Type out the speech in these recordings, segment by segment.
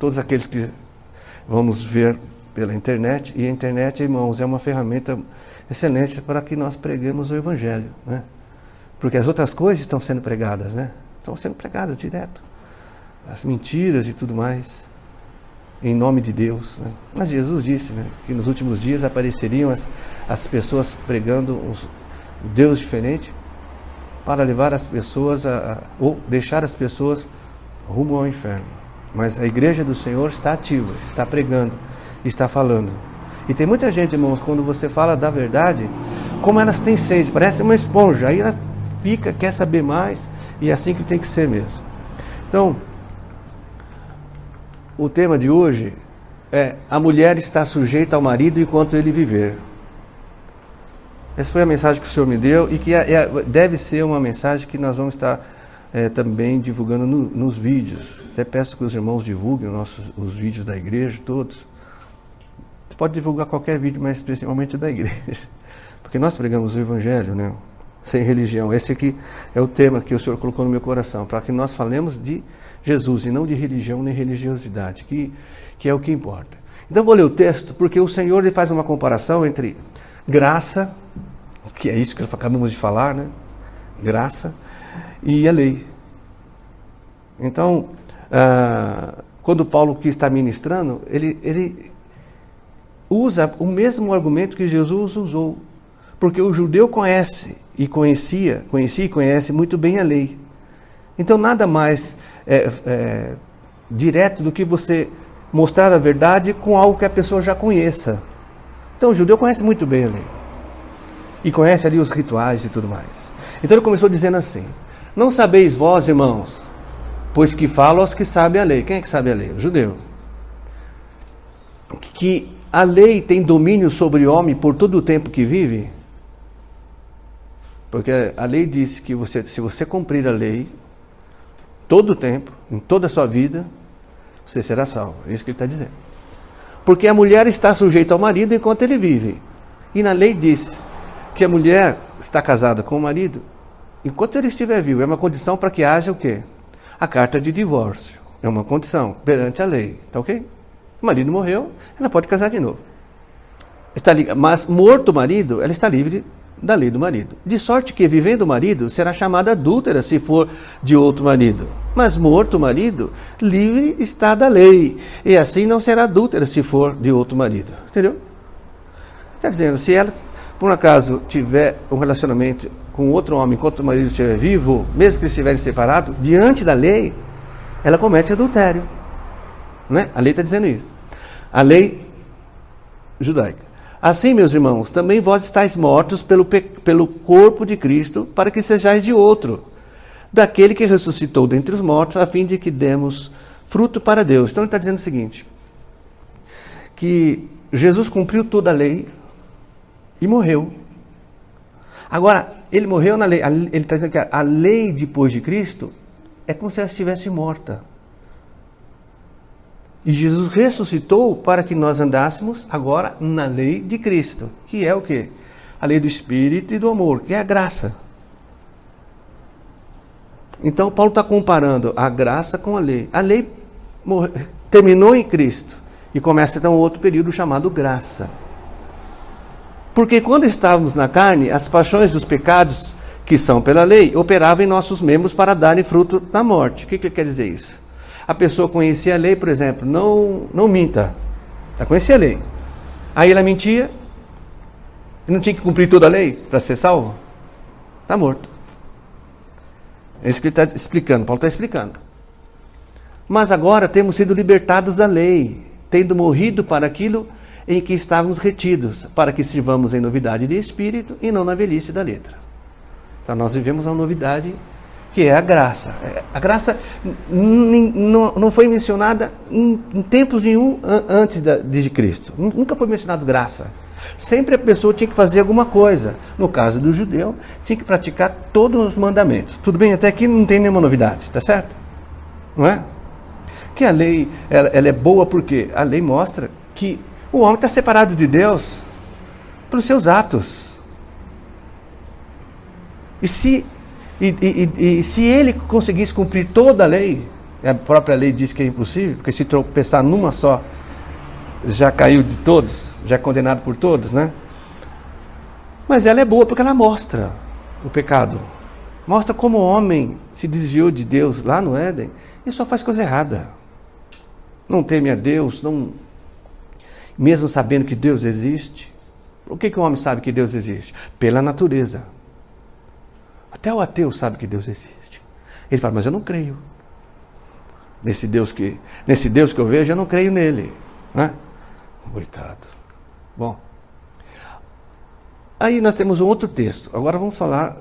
todos aqueles que vamos ver pela internet. E a internet, irmãos, é uma ferramenta excelente para que nós preguemos o Evangelho, né? Porque as outras coisas estão sendo pregadas, né? Estão sendo pregadas direto. As mentiras e tudo mais, em nome de Deus, né? Mas Jesus disse, né, que nos últimos dias apareceriam as pessoas pregando um Deus diferente para levar as pessoas ou deixar as pessoas rumo ao inferno. Mas a igreja do Senhor está ativa, está pregando, está falando. E tem muita gente, irmãos, quando você fala da verdade, como elas têm sede, parece uma esponja, aí ela fica, quer saber mais, e é assim que tem que ser mesmo. Então, o tema de hoje é: a mulher está sujeita ao marido enquanto ele viver. Essa foi a mensagem que o Senhor me deu e que deve ser uma mensagem que nós vamos estar também divulgando nos vídeos. Até peço que os irmãos divulguem os vídeos da igreja, todos. Você pode divulgar qualquer vídeo, mas principalmente da igreja. Porque nós pregamos o Evangelho, né? Sem religião. Esse aqui é o tema que o Senhor colocou no meu coração, para que nós falemos de Jesus e não de religião nem religiosidade, que é o que importa. Então vou ler o texto, porque o Senhor ele faz uma comparação entre graça, que é isso que acabamos de falar, né? Graça, e a lei. Então, quando Paulo aqui está ministrando, ele usa o mesmo argumento que Jesus usou, porque o judeu conhece e conhece muito bem a lei. Então nada mais direto do que você mostrar a verdade com algo que a pessoa já conheça. Então o judeu conhece muito bem a lei e conhece ali os rituais e tudo mais. Então ele começou dizendo assim: não sabeis vós, irmãos, pois que falo aos que sabem a lei. Quem é que sabe a lei? O judeu. Que a lei tem domínio sobre o homem por todo o tempo que vive? Porque a lei diz que se você cumprir a lei todo o tempo, em toda a sua vida, você será salvo. É isso que ele está dizendo. Porque a mulher está sujeita ao marido enquanto ele vive. E na lei diz que a mulher está casada com o marido enquanto ele estiver vivo. É uma condição para que haja o quê? A carta de divórcio. É uma condição perante a lei. Tá ok? O marido morreu, ela pode casar de novo. Mas morto o marido, ela está livre da lei do marido. De sorte que, vivendo o marido, será chamada adúltera se for de outro marido. Mas morto o marido, livre está da lei. E assim não será adúltera se for de outro marido. Entendeu? Está dizendo, se ela, por um acaso, tiver um relacionamento com outro homem enquanto o marido estiver vivo, mesmo que eles estiverem separados, diante da lei, ela comete adultério. Né? A lei está dizendo isso. A lei judaica. Assim, meus irmãos, também vós estáis mortos pelo corpo de Cristo, para que sejais de outro, daquele que ressuscitou dentre os mortos, a fim de que demos fruto para Deus. Então ele está dizendo o seguinte, que Jesus cumpriu toda a lei e morreu. Agora, ele morreu na lei, ele está dizendo que a lei depois de Cristo é como se ela estivesse morta. E Jesus ressuscitou para que nós andássemos agora na lei de Cristo, que é o quê? A lei do Espírito e do amor, que é a graça. Então Paulo está comparando a graça com a lei. A lei terminou em Cristo e começa então outro período chamado graça. Porque quando estávamos na carne, as paixões dos pecados que são pela lei operavam em nossos membros para darem fruto na morte. O que quer dizer isso? A pessoa conhecia a lei, por exemplo, não minta. Ela conhecia a lei. Aí ela mentia e não tinha que cumprir toda a lei para ser salvo. Está morto. É isso que ele está explicando, Paulo está explicando. Mas agora temos sido libertados da lei, tendo morrido para aquilo em que estávamos retidos, para que sirvamos em novidade de espírito e não na velhice da letra. Então nós vivemos uma novidade que é a graça. A graça não foi mencionada em tempos nenhum antes de Cristo. Nunca foi mencionado graça. Sempre a pessoa tinha que fazer alguma coisa. No caso do judeu, tinha que praticar todos os mandamentos. Tudo bem? Até aqui não tem nenhuma novidade, tá certo? Não é? Que a lei ela é boa porque a lei mostra que o homem está separado de Deus pelos seus atos. E se ele conseguisse cumprir toda a lei, A própria lei diz que é impossível, porque se tropeçar numa só, já caiu de todos, já é condenado por todos, né? Mas ela é boa porque ela mostra o pecado. Mostra como o homem se desviou de Deus lá no Éden e só faz coisa errada. Não teme a Deus, não... mesmo sabendo que Deus existe. Por que o homem sabe que Deus existe? Pela natureza. Até o ateu sabe que Deus existe. Ele fala, mas eu não creio. Nesse Deus que eu vejo, eu não creio nele. Né? Coitado. Bom. Aí nós temos um outro texto. Agora vamos falar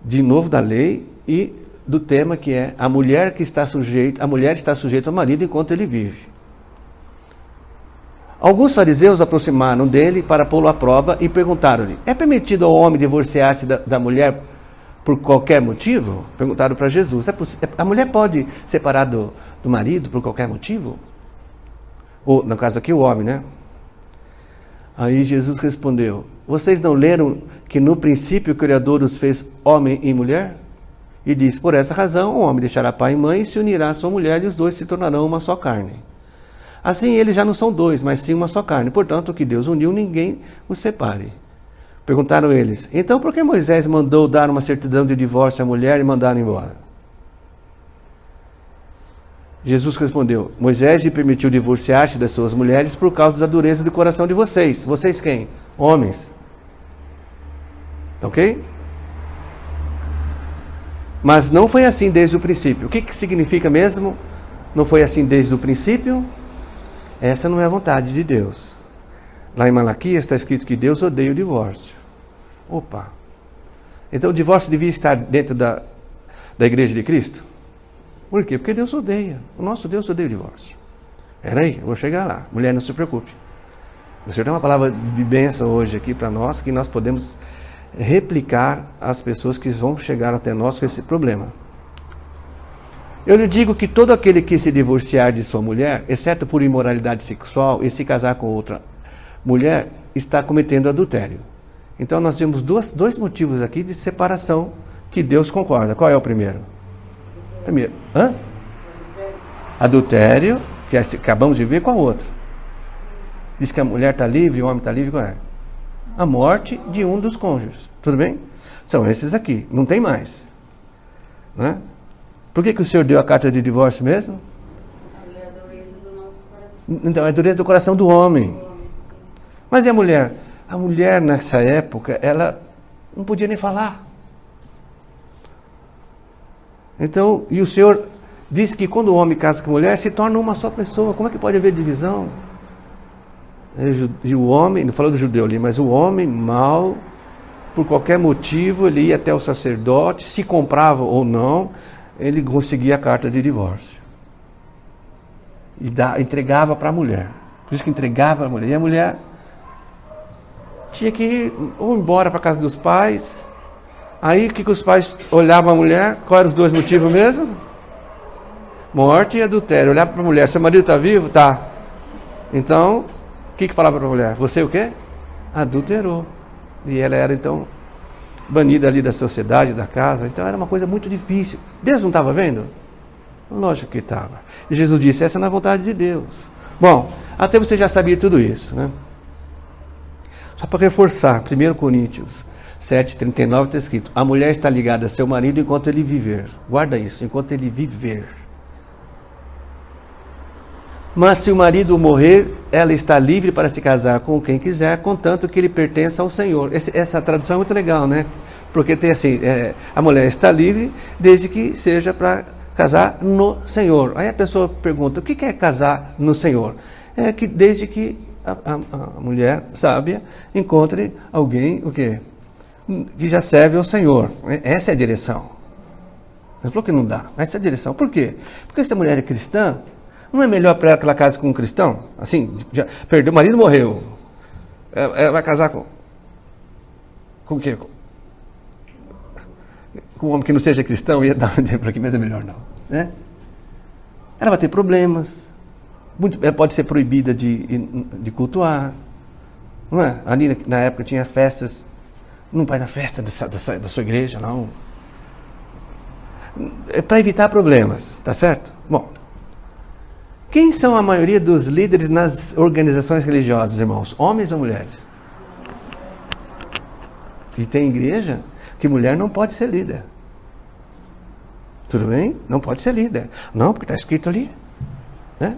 de novo da lei e do tema que é a mulher está sujeita ao marido enquanto ele vive. Alguns fariseus aproximaram dele para pô-lo à prova e perguntaram-lhe: é permitido ao homem divorciar-se da mulher por qualquer motivo? Perguntaram para Jesus. A mulher pode separar do marido por qualquer motivo? Ou, no caso aqui, o homem, né? Aí Jesus respondeu: vocês não leram que no princípio o Criador os fez homem e mulher? E diz: por essa razão o homem deixará pai e mãe e se unirá à sua mulher e os dois se tornarão uma só carne. Assim eles já não são dois, mas sim uma só carne. Portanto, o que Deus uniu, ninguém os separe. Perguntaram eles: então por que Moisés mandou dar uma certidão de divórcio à mulher e mandá-la embora? Jesus respondeu: Moisés lhe permitiu divorciar-se das suas mulheres por causa da dureza do coração de vocês. Vocês quem? Homens. Tá ok? Mas não foi assim desde o princípio. O que significa mesmo? Não foi assim desde o princípio? Essa não é a vontade de Deus. Lá em Malaquias está escrito que Deus odeia o divórcio. Opa! Então o divórcio devia estar dentro da igreja de Cristo? Por quê? Porque Deus odeia. O nosso Deus odeia o divórcio. Peraí, eu vou chegar lá. Mulher, não se preocupe. O Senhor tem uma palavra de bênção hoje aqui para nós, que nós podemos replicar às pessoas que vão chegar até nós com esse problema. Eu lhe digo que todo aquele que se divorciar de sua mulher, exceto por imoralidade sexual, e se casar com outra mulher, está cometendo adultério. Então nós temos dois motivos aqui de separação que Deus concorda. Qual é o primeiro? Primeiro, adultério, que acabamos de ver, qual outro? Diz que a mulher está livre, o homem está livre, qual é? A morte de um dos cônjuges. Tudo bem? São esses aqui, não tem mais. Né? Por que o Senhor deu a carta de divórcio mesmo? É a dureza do nosso coração. Então, é a dureza do coração do homem. Mas e a mulher? A mulher, nessa época, ela não podia nem falar. Então, e o Senhor disse que quando o homem casa com a mulher, se torna uma só pessoa. Como é que pode haver divisão? E o homem, não falou do judeu ali, mas o homem mau, por qualquer motivo, ele ia até o sacerdote, se comprava ou não, ele conseguia a carta de divórcio. E entregava para a mulher. Por isso que entregava para a mulher. E a mulher tinha que ir ou embora para a casa dos pais. Aí o que os pais olhavam a mulher? Quais eram os dois motivos mesmo? Morte e adultério. Olhava para a mulher: seu marido está vivo? Tá. Então, o que falava para a mulher? Você o quê? Adulterou. E ela era então banida ali da sociedade, da casa. Então era uma coisa muito difícil. Deus não estava vendo? Lógico que estava. E Jesus disse: essa não é a vontade de Deus. Bom, até você já sabia tudo isso, né? Só para reforçar, 1 Coríntios 7,39 está escrito: a mulher está ligada a seu marido enquanto ele viver. Guarda isso, enquanto ele viver. Mas se o marido morrer, ela está livre para se casar com quem quiser, contanto que ele pertença ao Senhor. Essa tradução é muito legal, né? Porque tem assim, a mulher está livre desde que seja para casar no Senhor. Aí a pessoa pergunta: o que é casar no Senhor? É que desde que a mulher sábia encontre alguém, o quê? Que já serve ao Senhor. Essa é a direção. Ele falou que não dá. Essa é a direção. Por quê? Porque se a mulher é cristã, não é melhor para ela que ela case com um cristão? Assim, já perdeu, o marido morreu. Ela vai casar com o quê? Com um homem que não seja cristão, ia dar um exemplo aqui, mas é melhor não. Né? Ela vai ter problemas. Ela pode ser proibida de cultuar. Não é? Ali na época tinha festas. Não vai na festa da sua igreja, não. É para evitar problemas, tá certo? Bom, quem são a maioria dos líderes nas organizações religiosas, irmãos? Homens ou mulheres? E tem igreja que mulher não pode ser líder. Tudo bem? Não pode ser líder. Não, porque está escrito ali. Né?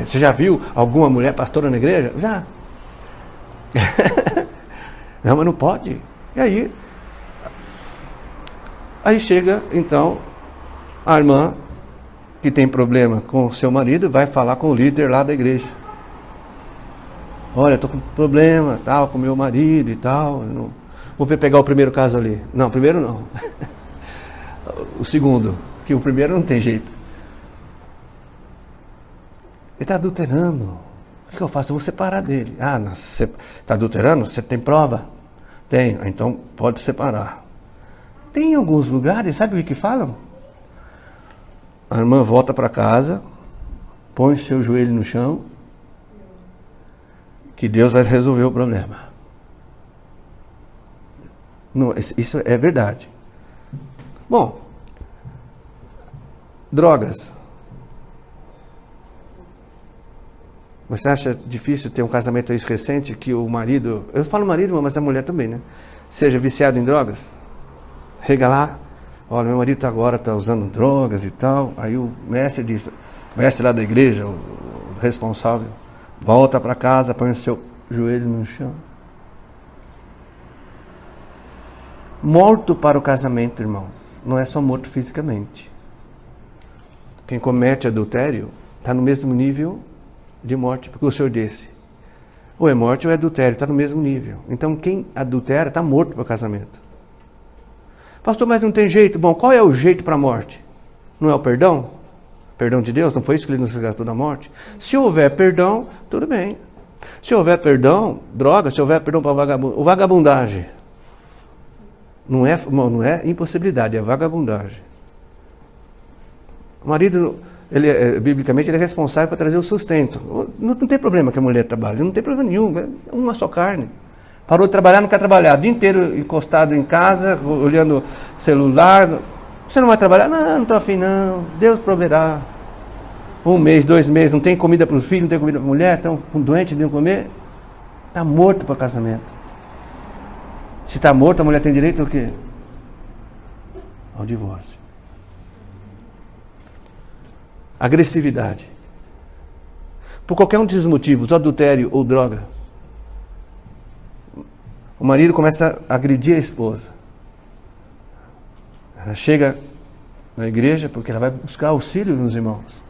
Você já viu alguma mulher pastora na igreja? Já. Não, mas não pode. E aí? Aí chega, então, a irmã que tem problema com o seu marido vai falar com o líder lá da igreja. Olha, estou com problema, tal, com meu marido e tal. Não... Vou ver pegar o primeiro caso ali. Não, o primeiro não. O segundo, que o primeiro não tem jeito. Ele está adulterando. O que eu faço? Eu vou separar dele. Ah, você está adulterando? Você tem prova? Tenho. Então pode separar. Tem alguns lugares, sabe o que falam? A irmã volta para casa, põe seu joelho no chão, que Deus vai resolver o problema. Não, isso é verdade. Bom, drogas. Você acha difícil ter um casamento recente que o marido, eu falo marido, mas a mulher também, né? Seja viciado em drogas? Chega lá, olha, meu marido agora está usando drogas e tal. Aí o mestre diz, o mestre lá da igreja, o responsável, volta para casa, põe o seu joelho no chão. Morto para o casamento, irmãos, não é só morto fisicamente. Quem comete adultério está no mesmo nível de morte, porque o Senhor disse, ou é morte ou é adultério, está no mesmo nível. Então quem adultera está morto para o casamento. Pastor, mas não tem jeito. Bom, qual é o jeito para a morte? Não é o perdão? Perdão de Deus? Não foi isso que ele nos resgatou da morte? Se houver perdão, tudo bem. Se houver perdão, droga, se houver perdão para vagabundagem. Não é impossibilidade, é vagabundagem. O marido, biblicamente, ele é responsável para trazer o sustento. Não tem problema que a mulher trabalhe, não tem problema nenhum, é uma só carne. Parou de trabalhar, não quer trabalhar. O dia inteiro encostado em casa, olhando celular. Você não vai trabalhar? Não estou afim não. Deus proverá. 1 mês, 2 meses, não tem comida para os filhos, não tem comida para a mulher, estão doentes, não comer. Está morto para o casamento. Se está morto, a mulher tem direito ao quê? Ao divórcio. Agressividade. Por qualquer um desses motivos, adultério ou droga. O marido começa a agredir a esposa. Ela chega na igreja porque ela vai buscar auxílio nos irmãos.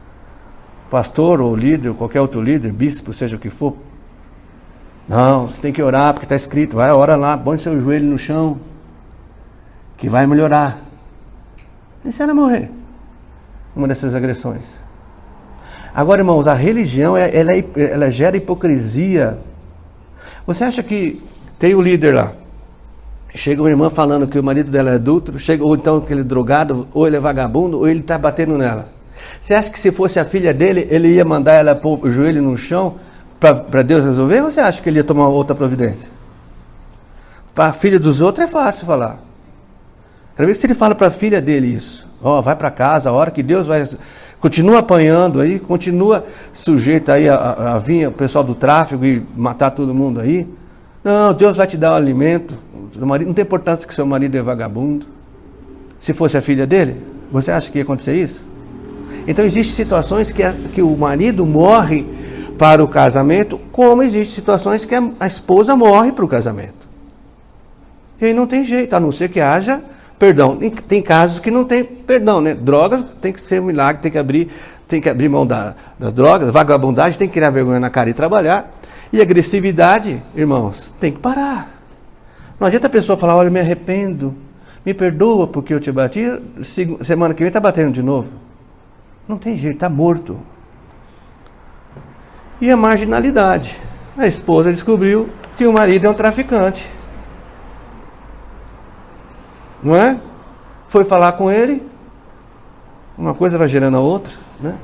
Pastor ou líder, ou qualquer outro líder, bispo, seja o que for. Não, você tem que orar porque está escrito. Vai, ora lá, põe seu joelho no chão, que vai melhorar. E se ela morrer? Uma dessas agressões. Agora, irmãos, a religião, ela gera hipocrisia. Você acha que tem o líder lá, chega uma irmã falando que o marido dela é adúltero, ou então que ele é drogado, ou ele é vagabundo, ou ele está batendo nela. Você acha que se fosse a filha dele, ele ia mandar ela pôr o joelho no chão para Deus resolver? Ou você acha que ele ia tomar outra providência? Para a filha dos outros é fácil falar. Quero ver se ele fala para a filha dele isso. Vai para casa, a hora que Deus vai... Continua apanhando aí, continua sujeito aí a vir o pessoal do tráfico e matar todo mundo aí. Não, Deus vai te dar o alimento. Não tem importância que seu marido é vagabundo. Se fosse a filha dele, você acha que ia acontecer isso? Então existem situações que o marido morre para o casamento, como existem situações que a esposa morre para o casamento. E aí não tem jeito, a não ser que haja perdão. Tem casos que não tem perdão, né? Drogas tem que ser um milagre, tem que abrir mão das drogas, vagabundagem, tem que criar vergonha na cara e trabalhar. E agressividade, irmãos, tem que parar. Não adianta a pessoa falar, olha, me arrependo, me perdoa porque eu te bati, semana que vem está batendo de novo. Não tem jeito, está morto. E a marginalidade. A esposa descobriu que o marido é um traficante. Não é? Foi falar com ele, uma coisa vai gerando a outra, né?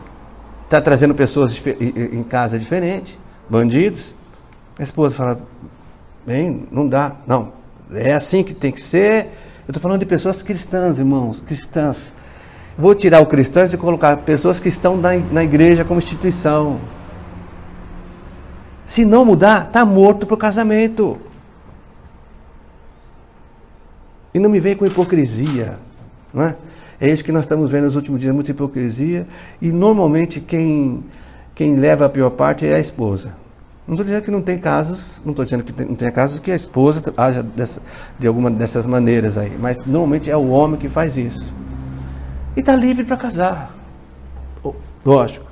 Está trazendo pessoas em casa diferentes, bandidos. A esposa fala, bem, não dá, não, é assim que tem que ser. Eu estou falando de pessoas cristãs, irmãos, cristãs. Vou tirar o cristãs e colocar pessoas que estão na igreja como instituição. Se não mudar, está morto para o casamento. E não me vem com hipocrisia. Não é? É isso que nós estamos vendo nos últimos dias, muita hipocrisia. E normalmente quem leva a pior parte é a esposa. Não estou dizendo que não tem casos, não estou dizendo que não tem casos que a esposa haja de alguma dessas maneiras aí. Mas normalmente é o homem que faz isso. E está livre para casar. Lógico.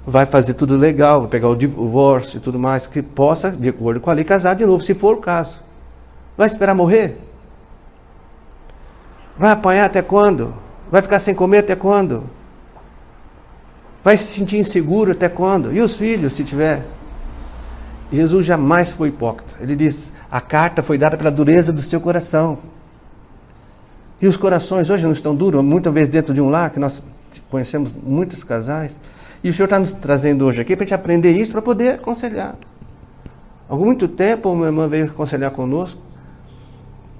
Vai fazer tudo legal, vai pegar o divórcio e tudo mais, que possa, de acordo com a lei, casar de novo, se for o caso. Vai esperar morrer? Vai apanhar até quando? Vai ficar sem comer até quando? Vai se sentir inseguro até quando? E os filhos, se tiver? Jesus jamais foi hipócrita. Ele diz, a carta foi dada pela dureza do seu coração. E os corações hoje não estão duros, muitas vezes dentro de um lar, que nós conhecemos muitos casais. E o Senhor está nos trazendo hoje aqui para a gente aprender isso, para poder aconselhar. Há muito tempo, uma irmã veio aconselhar conosco.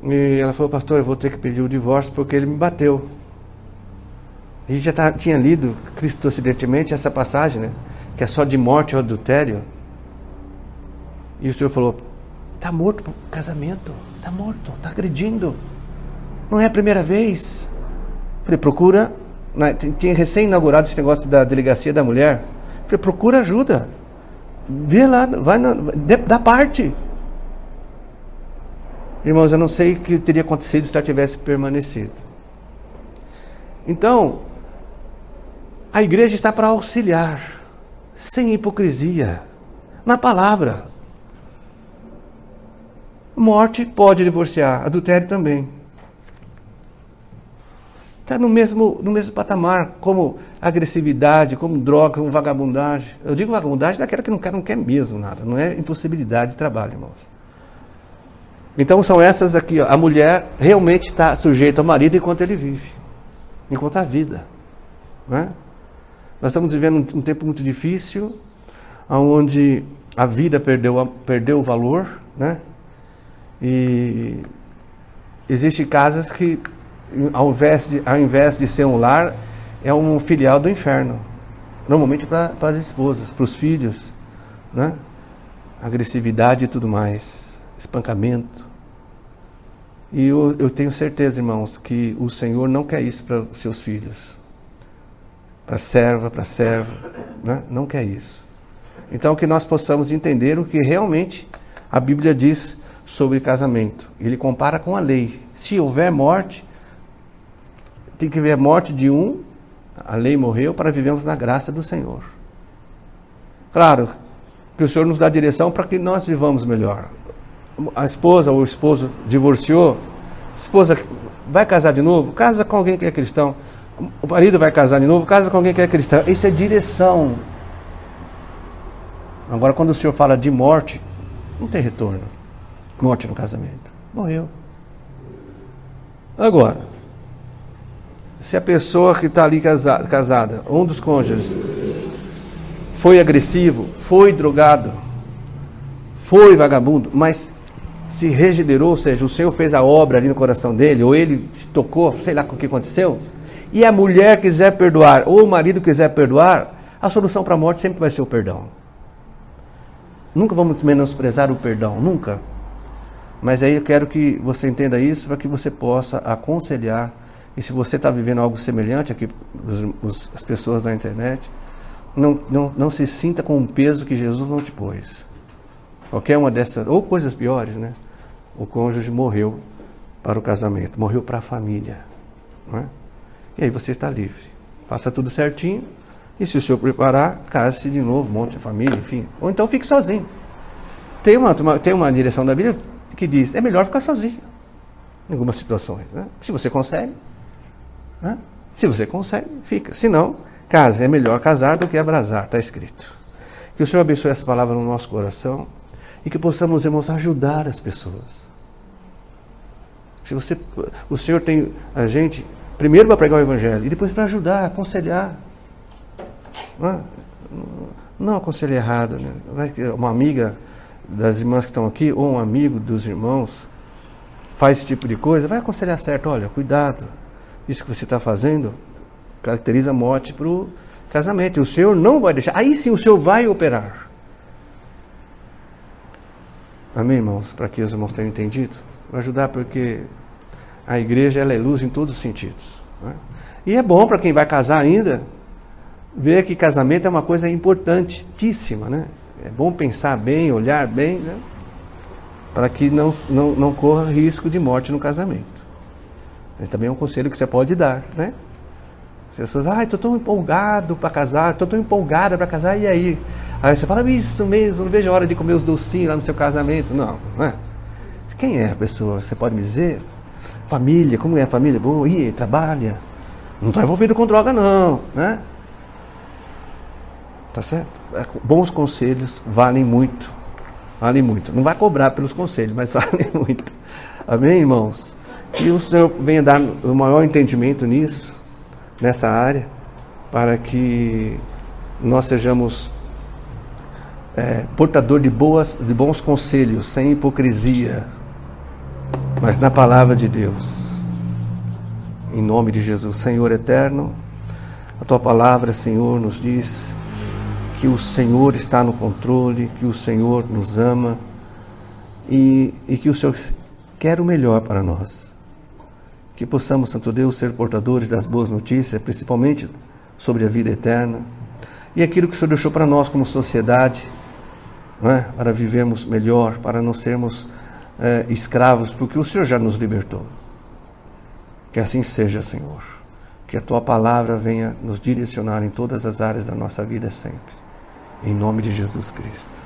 E ela falou, pastor, eu vou ter que pedir o divórcio porque ele me bateu. A gente já tinha lido cristocidentemente essa passagem, né? Que é só de morte ou adultério. E o Senhor falou, está morto para o casamento, está morto, está agredindo. Não é a primeira vez. Falei, procura. Tinha recém-inaugurado esse negócio da delegacia da mulher. Falei, procura ajuda. Vê lá, dá parte. Irmãos, eu não sei o que teria acontecido se ela tivesse permanecido. Então, a igreja está para auxiliar, sem hipocrisia, na palavra. Morte pode divorciar, adultério também. Está no mesmo patamar, como agressividade, como droga, como vagabundagem. Eu digo vagabundagem daquela que não quer mesmo nada, não é impossibilidade de trabalho, irmãos. Então são essas aqui, ó. A mulher realmente está sujeita ao marido enquanto ele vive, enquanto há vida. Não é? Nós estamos vivendo um tempo muito difícil, onde a vida perdeu o valor, né? E existem casas que, ao invés de ser um lar, é um filial do inferno. Normalmente para as esposas, para os filhos, né? Agressividade e tudo mais, espancamento. E eu tenho certeza, irmãos, que o Senhor não quer isso para os seus filhos. Para serva, né? Não quer isso. Então que nós possamos entender o que realmente a Bíblia diz sobre casamento. Ele compara com a lei. Se houver morte, tem que haver a morte de um, a lei morreu para vivermos na graça do Senhor. Claro que o Senhor nos dá direção para que nós vivamos melhor. A esposa ou o esposo divorciou, a esposa vai casar de novo, casa com alguém que é cristão. O marido vai casar de novo, casa com alguém que é cristão. Isso é direção. Agora, quando o Senhor fala de morte, não tem retorno. Morte no casamento. Morreu. Agora, se a pessoa que está ali casada, um dos cônjuges, foi agressivo, foi drogado, foi vagabundo, mas se regenerou, ou seja, o Senhor fez a obra ali no coração dele, ou ele se tocou, sei lá o que aconteceu, e a mulher quiser perdoar, ou o marido quiser perdoar, a solução para a morte sempre vai ser o perdão. Nunca vamos menosprezar o perdão, nunca. Mas aí eu quero que você entenda isso, para que você possa aconselhar. E se você está vivendo algo semelhante aqui, as pessoas da internet, não se sinta com um peso que Jesus não te pôs. Qualquer uma dessas, ou coisas piores, né? O cônjuge morreu para o casamento, morreu para a família. Não é? E aí você está livre. Faça tudo certinho. E se o senhor preparar, case-se de novo, monte a família, enfim. Ou então fique sozinho. Tem uma direção da Bíblia que diz, é melhor ficar sozinho. Em algumas situações. Né? Se você consegue. Né? Se você consegue, fica. Se não, case. É melhor casar do que abrasar, está escrito. Que o Senhor abençoe essa palavra no nosso coração. E que possamos, irmãos, ajudar as pessoas. O Senhor tem a gente, primeiro para pregar o Evangelho, e depois para ajudar, aconselhar. Não aconselhar errado. Né? Uma amiga das irmãs que estão aqui, ou um amigo dos irmãos, faz esse tipo de coisa, vai aconselhar certo. Olha, cuidado, isso que você está fazendo caracteriza a morte para o casamento. E o Senhor não vai deixar. Aí sim o Senhor vai operar. Amém, irmãos? Para que os irmãos tenham entendido. Vai ajudar porque a igreja ela é luz em todos os sentidos. Né? E é bom para quem vai casar ainda ver que casamento é uma coisa importantíssima. Né? É bom pensar bem, olhar bem, né? Para que não corra risco de morte no casamento. Esse também é um conselho que você pode dar, né? As pessoas, estou tão empolgado para casar, estou tão empolgada para casar, e aí? Aí você fala, isso mesmo, não vejo a hora de comer os docinhos lá no seu casamento. Não, não é? Quem é a pessoa? Você pode me dizer? Família, como é a família? Boa, trabalha. Não está envolvido com droga não, né? Tá certo? Bons conselhos valem muito. Vale muito. Não vai cobrar pelos conselhos, mas vale muito. Amém, irmãos? Que o Senhor venha dar o maior entendimento nisso, nessa área, para que nós sejamos portador de bons conselhos, sem hipocrisia, mas na palavra de Deus. Em nome de Jesus. Senhor eterno, a Tua palavra, Senhor, nos diz que o Senhor está no controle, que o Senhor nos ama e que o Senhor quer o melhor para nós. Que possamos, Santo Deus, ser portadores das boas notícias, principalmente sobre a vida eterna e aquilo que o Senhor deixou para nós como sociedade, não é? Para vivermos melhor, para não sermos escravos, porque o Senhor já nos libertou. Que assim seja, Senhor. Que a Tua palavra venha nos direcionar em todas as áreas da nossa vida sempre. Em nome de Jesus Cristo.